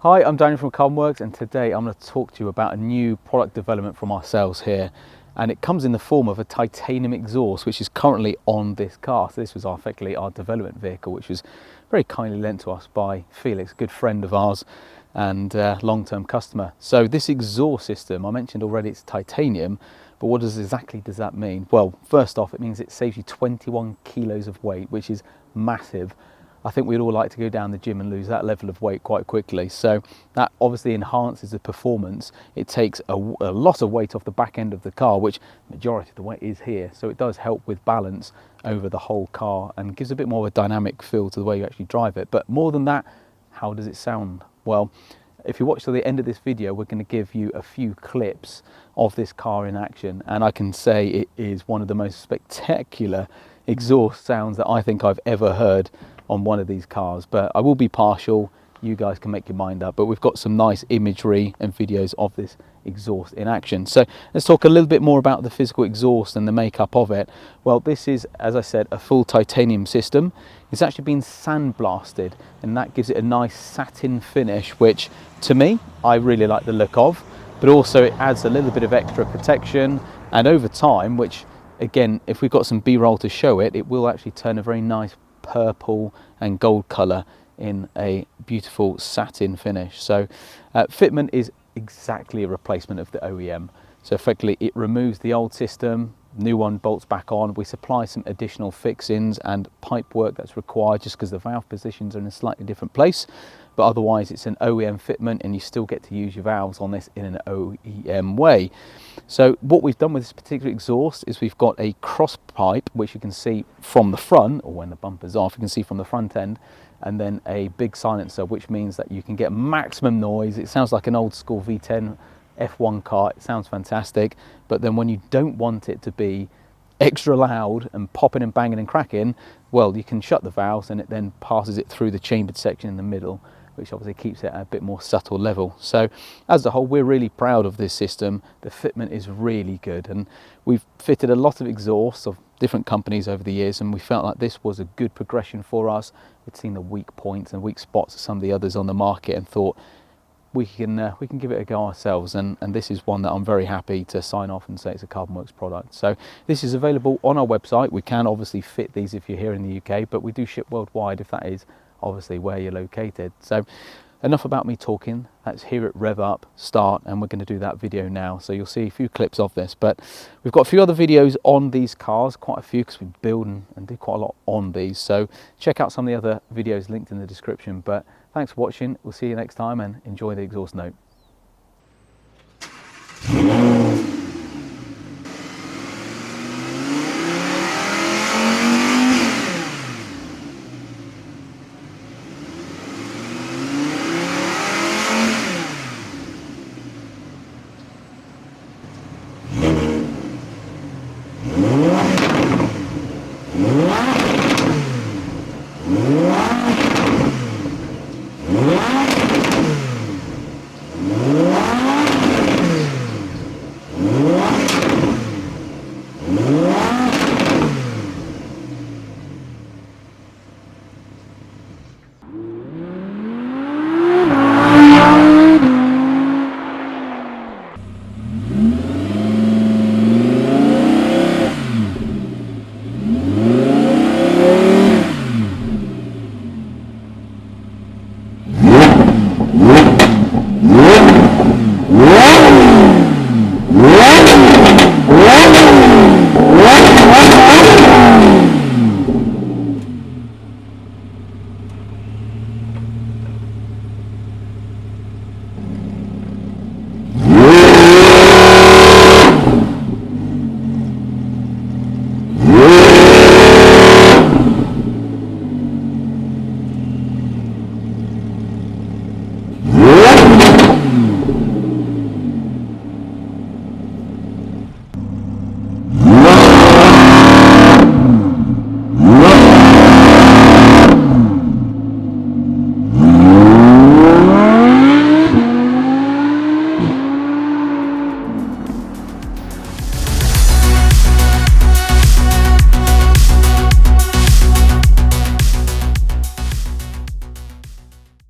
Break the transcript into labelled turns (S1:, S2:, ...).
S1: Hi, I'm Daniel from Carbonwurks, and today I'm going to talk to you about a new product development from ourselves here. And it comes in the form of a titanium exhaust, which is currently on this car. So this was effectively our development vehicle, which was very kindly lent to us by Felix, a good friend of ours and long-term customer. So this exhaust system, I mentioned already it's titanium, but what exactly does that mean? Well, first off, it means it saves you 21 kilos of weight, which is massive. I think we'd all like to go down the gym and lose that level of weight quite quickly. So that obviously enhances the performance. It takes a lot of weight off the back end of the car, which majority of the weight is here. So it does help with balance over the whole car and gives a bit more of a dynamic feel to the way you actually drive it. But more than that, how does it sound? Well, if you watch to the end of this video, we're going to give you a few clips of this car in action. And I can say it is one of the most spectacular exhaust sounds that I think I've ever heard on one of these cars, but I will be partial. You guys can make your mind up, but we've got some nice imagery and videos of this exhaust in action. So let's talk a little bit more about the physical exhaust and the makeup of it. Well, this is, as I said, a full titanium system. It's actually been sandblasted, and that gives it a nice satin finish, which to me, I really like the look of, but also it adds a little bit of extra protection, and over time, which again, if we've got some B-roll to show it, it will actually turn a very nice purple and gold color in a beautiful satin finish. So fitment is exactly a replacement of the OEM. So effectively it removes the old system, new one bolts back on. We supply some additional fixings and pipe work that's required just because the valve positions are in a slightly different place, but otherwise it's an OEM fitment and you still get to use your valves on this in an OEM way. So what we've done with this particular exhaust is we've got a cross pipe, which you can see from the front, or when the bumper's off, you can see from the front end, and then a big silencer, which means that you can get maximum noise. It sounds like an old school V10 F1 car. It sounds fantastic, but then when you don't want it to be extra loud and popping and banging and cracking, well, you can shut the valves and it then passes it through the chambered section in the middle, which obviously keeps it at a bit more subtle level. So as a whole, we're really proud of this system. The fitment is really good, and we've fitted a lot of exhausts of different companies over the years, and we felt like this was a good progression for us. We'd seen the weak points and weak spots of some of the others on the market and thought we can give it a go ourselves, and this is one that I'm very happy to sign off and say it's a Carbonwurks product. So this is available on our website. We can obviously fit these if you're here in the UK, but we do ship worldwide if that is obviously where you're located. So enough about me talking. Let's hear it rev up, start, and we're going to do that video now. So you'll see a few clips of this, but we've got a few other videos on these cars, quite a few, because we build and do quite a lot on these. So check out some of the other videos linked in the description. But thanks for watching. We'll see you next time, and enjoy the exhaust note.